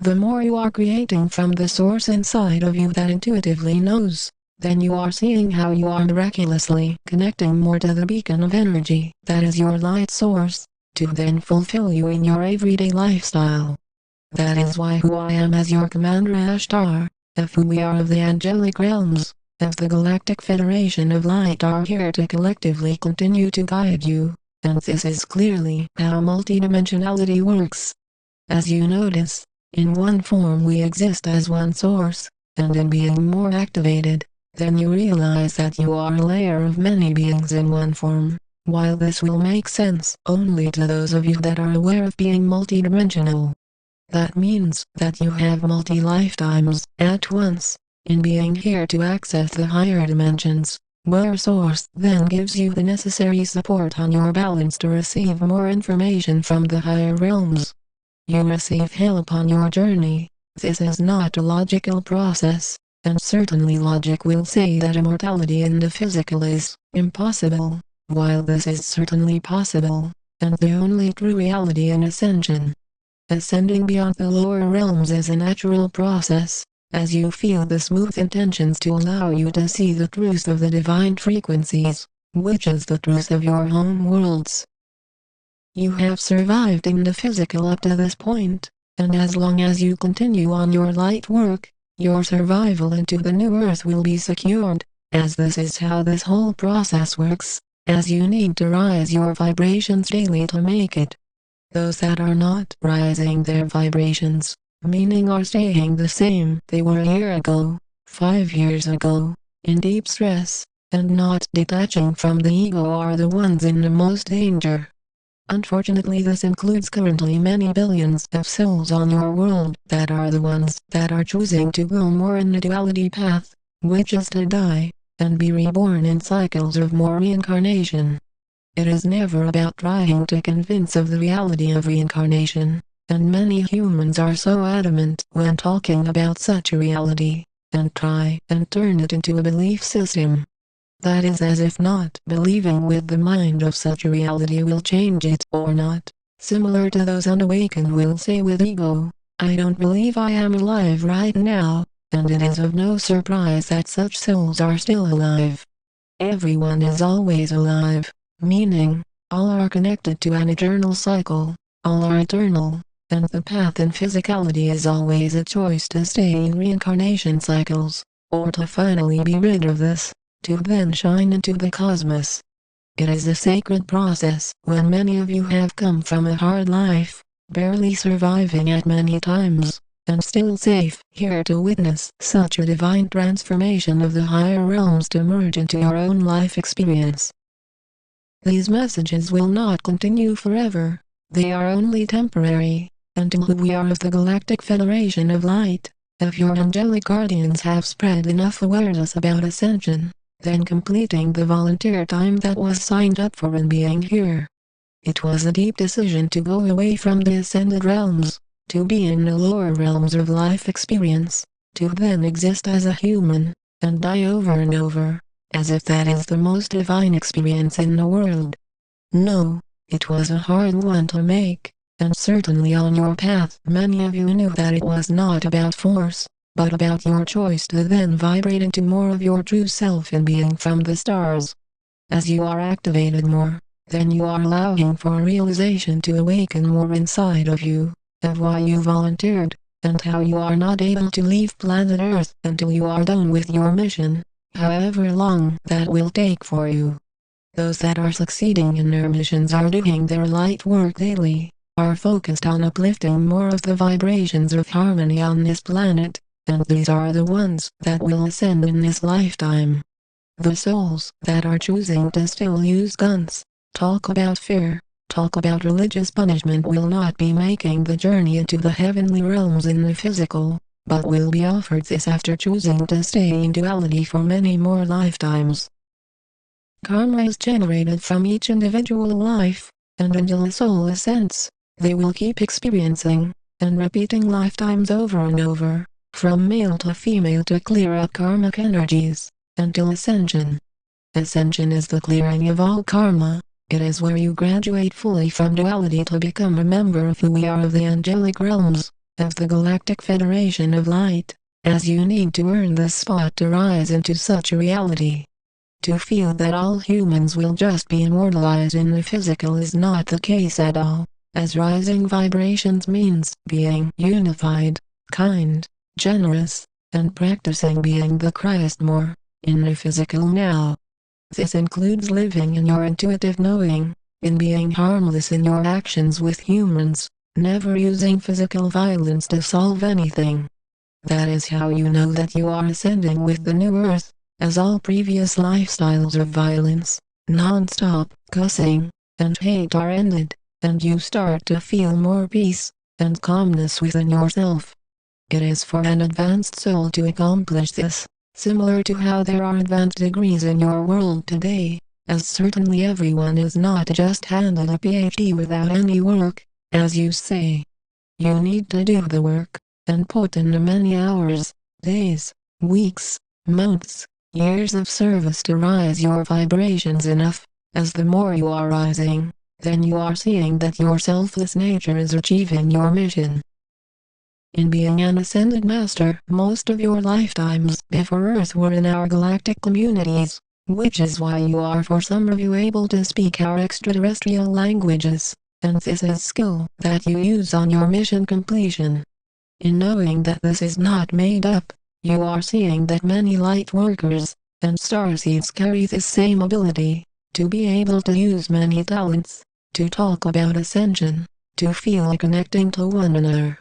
The more you are creating from the source inside of you that intuitively knows, then you are seeing how you are miraculously connecting more to the beacon of energy that is your light source, to then fulfill you in your everyday lifestyle. That is why who I am as your Commander Ashtar, of who we are of the angelic realms, of the Galactic Federation of Light are here to collectively continue to guide you, and this is clearly how multidimensionality works. As you notice, in one form we exist as one source, and in being more activated, then you realize that you are a layer of many beings in one form. While this will make sense only to those of you that are aware of being multidimensional. That means that you have multi-lifetimes at once, in being here to access the higher dimensions, where Source then gives you the necessary support on your balance to receive more information from the higher realms. You receive help on your journey. This is not a logical process, and certainly logic will say that immortality in the physical is impossible, while this is certainly possible, and the only true reality in ascension. Ascending beyond the lower realms is a natural process, as you feel the smooth intentions to allow you to see the truth of the divine frequencies, which is the truth of your home worlds. You have survived in the physical up to this point, and as long as you continue on your light work, your survival into the new earth will be secured, as this is how this whole process works, as you need to rise your vibrations daily to make it. Those that are not rising their vibrations, meaning are staying the same they were a year ago, 5 years ago, in deep stress, and not detaching from the ego are the ones in the most danger. Unfortunately, this includes currently many billions of souls on your world that are the ones that are choosing to go more in the duality path, which is to die, and be reborn in cycles of more reincarnation. It is never about trying to convince of the reality of reincarnation, and many humans are so adamant when talking about such a reality, and try and turn it into a belief system. That is as if not believing with the mind of such a reality will change it or not. Similar to those unawakened will say with ego, I don't believe I am alive right now, and it is of no surprise that such souls are still alive. Everyone is always alive, meaning, all are connected to an eternal cycle, all are eternal, and the path in physicality is always a choice to stay in reincarnation cycles, or to finally be rid of this, to then shine into the cosmos. It is a sacred process when many of you have come from a hard life, barely surviving at many times, and still safe here to witness such a divine transformation of the higher realms to merge into your own life experience. These messages will not continue forever, they are only temporary, until who we are of the Galactic Federation of Light, if your angelic guardians have spread enough awareness about ascension, then completing the volunteer time that was signed up for and being here. It was a deep decision to go away from the ascended realms, to be in the lower realms of life experience, to then exist as a human, and die over and over, as if that is the most divine experience in the world. No, it was a hard one to make, and certainly on your path many of you knew that it was not about force, but about your choice to then vibrate into more of your true self and being from the stars. As you are activated more, then you are allowing for a realization to awaken more inside of you, of why you volunteered, and how you are not able to leave planet Earth until you are done with your mission, however long that will take for you. Those that are succeeding in their missions are doing their light work daily, are focused on uplifting more of the vibrations of harmony on this planet, and these are the ones that will ascend in this lifetime. The souls that are choosing to still use guns, talk about fear, talk about religious punishment will not be making the journey into the heavenly realms in the physical, but will be offered this after choosing to stay in duality for many more lifetimes. Karma is generated from each individual life, and until a soul ascends, they will keep experiencing and repeating lifetimes over and over, from male to female to clear up karmic energies, until ascension. Ascension is the clearing of all karma. It is where you graduate fully from duality to become a member of who we are of the angelic realms, of the Galactic Federation of Light, as you need to earn this spot to rise into such a reality. To feel that all humans will just be immortalized in the physical is not the case at all, as rising vibrations means being unified, kind, generous, and practicing being the Christ more, in the physical now. This includes living in your intuitive knowing, in being harmless in your actions with humans, never using physical violence to solve anything. That is how you know that you are ascending with the new earth, as all previous lifestyles of violence, non-stop cussing, and hate are ended, and you start to feel more peace and calmness within yourself. It is for an advanced soul to accomplish this, similar to how there are advanced degrees in your world today, as certainly everyone is not just handed a PhD without any work, as you say. You need to do the work, and put in the many hours, days, weeks, months, years of service to rise your vibrations enough, as the more you are rising, then you are seeing that your selfless nature is achieving your mission. In being an ascended master, most of your lifetimes before Earth were in our galactic communities, which is why you are for some of you able to speak our extraterrestrial languages, and this is skill that you use on your mission completion. In knowing that this is not made up, you are seeing that many light workers and starseeds carry this same ability, to be able to use many talents, to talk about ascension, to feel connecting to one another.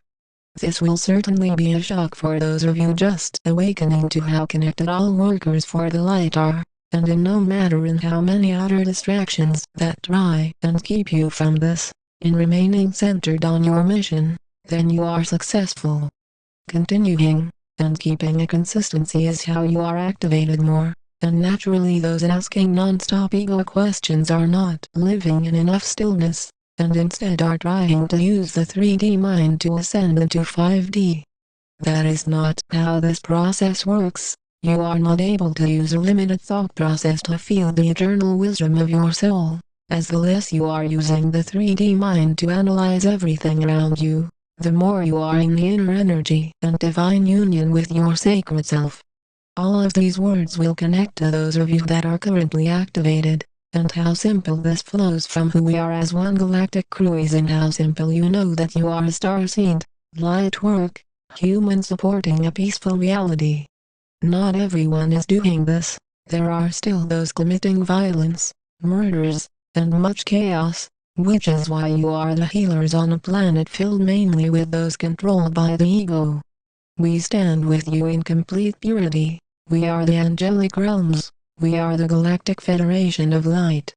This will certainly be a shock for those of you just awakening to how connected all workers for the light are, and in no matter in how many outer distractions that try and keep you from this, in remaining centered on your mission, then you are successful. Continuing and keeping a consistency is how you are activated more, and naturally those asking non-stop ego questions are not living in enough stillness, and instead are trying to use the 3D mind to ascend into 5D. That is not how this process works. You are not able to use a limited thought process to feel the eternal wisdom of your soul, as the less you are using the 3D mind to analyze everything around you, the more you are in the inner energy and divine union with your sacred self. All of these words will connect to those of you that are currently activated, and how simple this flows from who we are as one galactic crew is, and how simple you know that you are a starseed, light work, human supporting a peaceful reality. Not everyone is doing this. There are still those committing violence, murders, and much chaos, which is why you are the healers on a planet filled mainly with those controlled by the ego. We stand with you in complete purity. We are the angelic realms. We are the Galactic Federation of Light.